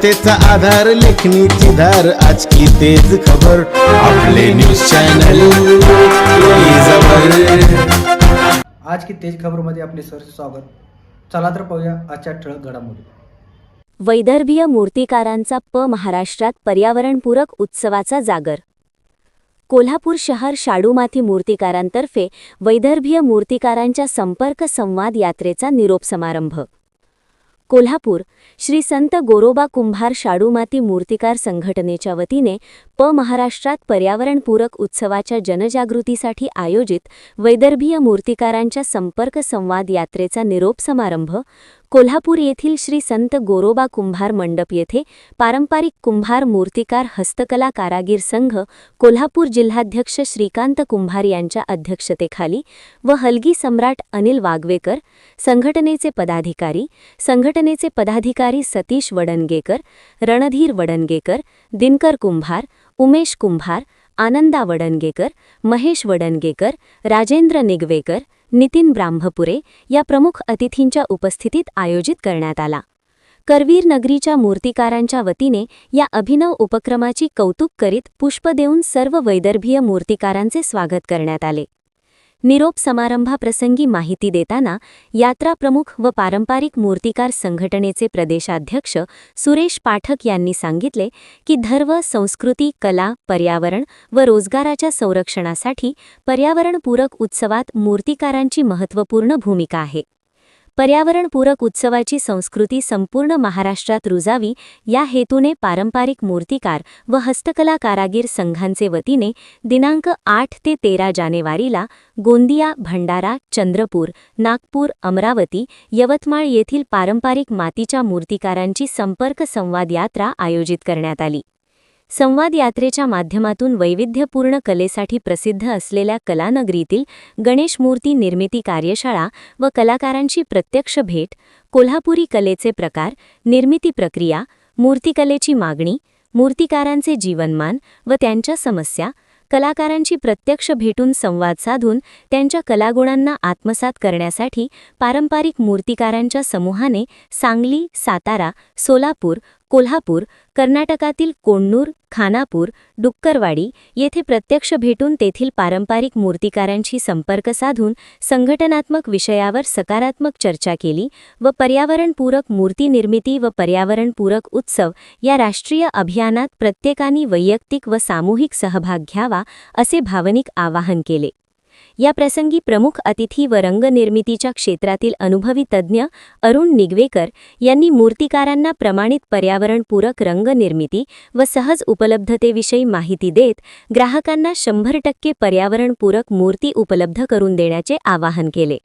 सत्यतेचा आधार, लेखणीची धार, आज की तेज खबर, आपले न्यूज चॅनल आज की तेज खबरमध्ये आपले सहर्ष स्वागत. चला तर पाहूया आजच्या ठळक घडामोडी. वैदर्भीय मूर्तिकारांचा महाराष्ट्रात पर्यावरणपूरक उत्सवाचा जागर. कोल्हापूर शहर शाडूमाती मूर्तिकारांतर्फे वैदर्भीय मूर्तिकारांच्या संपर्क संवाद यात्रेचा निरोप समारंभ. कोल्हापूर श्री संत गोरोबा कुंभार शाडूमाती मूर्तिकार संघटनेच्या वतीने महाराष्ट्रात पर्यावरणपूरक उत्सवाच्या जनजागृतीसाठी आयोजित वैदर्भीय मूर्तिकारांच्या संपर्क संवाद यात्रेचा निरोप समारंभ कोल्हापूर येथील श्री संत गोरोबा कुंभार मंडप येथे पारंपरिक कुंभार मूर्तिकार हस्तकला कारागीर संघ कोल्हापूर जिल्हाध्यक्ष श्रीकांत कुंभार यांच्या अध्यक्षतेखाली व हलगी सम्राट अनिल वागवेकर, संघटनेचे पदाधिकारी सतीश वडणगेकर, रणधीर वडणगेकर, दिनकर कुंभार, उमेश कुंभार, आनंदा वडणगेकर, महेश वडणगेकर, राजेंद्र निगवेकर, नितीन ब्राह्मपुरे या प्रमुख अतिथींच्या उपस्थितीत आयोजित करण्यात आला. करवीर नगरीच्या मूर्तिकारांच्या वतीने या अभिनव उपक्रमाची कौतुक करीत पुष्प देऊन सर्व वैदर्भीय मूर्तिकारांचे स्वागत करण्यात आले. निरोप समारंभाप्रसंगी माहिती देताना यात्रा प्रमुख व पारंपरिक मूर्तिकार संघटनेचे प्रदेशाध्यक्ष सुरेश पाठक यांनी सांगितले की धर्म, संस्कृती, कला, पर्यावरण व रोजगाराच्या संरक्षणासाठी पर्यावरणपूरक उत्सवात मूर्तिकारांची महत्त्वपूर्ण भूमिका आहे. पर्यावरणपूरक उत्सवाची संस्कृती संपूर्ण महाराष्ट्रात रुजावी या हेतूने पारंपरिक मूर्तिकार व हस्तकला कारागीर संघांचे वतीने दिनांक 8 ते 13 जानेवारीला गोंदिया, भंडारा, चंद्रपूर, नागपूर, अमरावती, यवतमाळ येथील पारंपरिक मातीच्या मूर्तिकारांची संपर्क संवाद यात्रा आयोजित करण्यात आली. संवाद यात्रेच्या माध्यमातून वैविध्यपूर्ण कलेसाठी प्रसिद्ध असलेल्या कलानगरीतील गणेश मूर्ती निर्मिती कार्यशाळा व कलाकारांची प्रत्यक्ष भेट, कोल्हापुरी कलेचे प्रकार, निर्मिती प्रक्रिया, मूर्तिकलेची मागणी, मूर्तिकारांचे जीवनमान व त्यांच्या समस्या, कलाकारांची प्रत्यक्ष भेटून संवाद साधून त्यांच्या कलागुणांना आत्मसात करण्यासाठी पारंपरिक मूर्तिकारांच्या समूहाने सांगली, सातारा, सोलापूर, कोल्हापूर, कर्नाटकातील कोण्णूर, खानापूर, डुक्करवाडी येथे प्रत्यक्ष भेटून तेथील पारंपरिक मूर्तिकारांशी संपर्क साधून संघटनात्मक विषयावर सकारात्मक चर्चा केली व पर्यावरणपूरक मूर्ती निर्मिती व पर्यावरणपूरक उत्सव या राष्ट्रीय अभियानात प्रत्येकाने वैयक्तिक व सामूहिक सहभाग घ्यावा असे भावनिक आवाहन केले. या प्रसंगी प्रमुख अतिथी व रंगनिर्मितीच्या क्षेत्रातील अनुभवी तज्ज्ञ अरुण निगवेकर यांनी मूर्तिकारांना प्रमाणित पर्यावरणपूरक रंगनिर्मिती व सहज उपलब्धतेविषयी माहिती देत ग्राहकांना 100% पर्यावरणपूरक मूर्ती उपलब्ध करून देण्याचे आवाहन केले.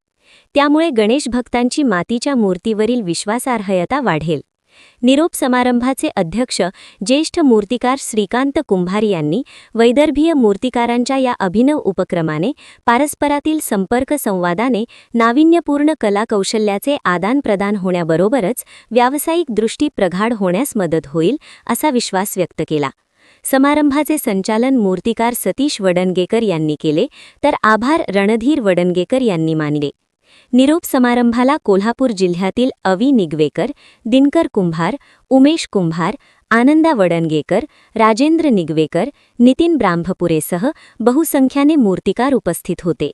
त्यामुळे गणेश भक्तांची मातीच्या मूर्तीवरील विश्वासार्हता वाढेल. निरोप समारंभाचे अध्यक्ष ज्येष्ठ मूर्तिकार श्रीकांत कुंभार यांनी वैदर्भीय मूर्तिकारांच्या या अभिनव उपक्रमाने परस्परातील संपर्क संवादाने नाविन्यपूर्ण कला कौशल्याचे आदानप्रदान होण्याबरोबरच व्यावसायिक दृष्टी प्रगाढ होण्यास मदत होईल असा विश्वास व्यक्त केला. समारंभाचे संचालन मूर्तिकार सतीश वडणगेकर यांनी केले तर आभार रणधीर वडणगेकर यांनी मानले. निरोप समारंभाला कोल्हापूर जिल्ह्यातील अवी निगवेकर, दिनकर कुंभार, उमेश कुंभार, आनंदा वडणगेकर, राजेंद्र निगवेकर, नितीन ब्राह्मपुरेसह बहुसंख्याने मूर्तिकार उपस्थित होते.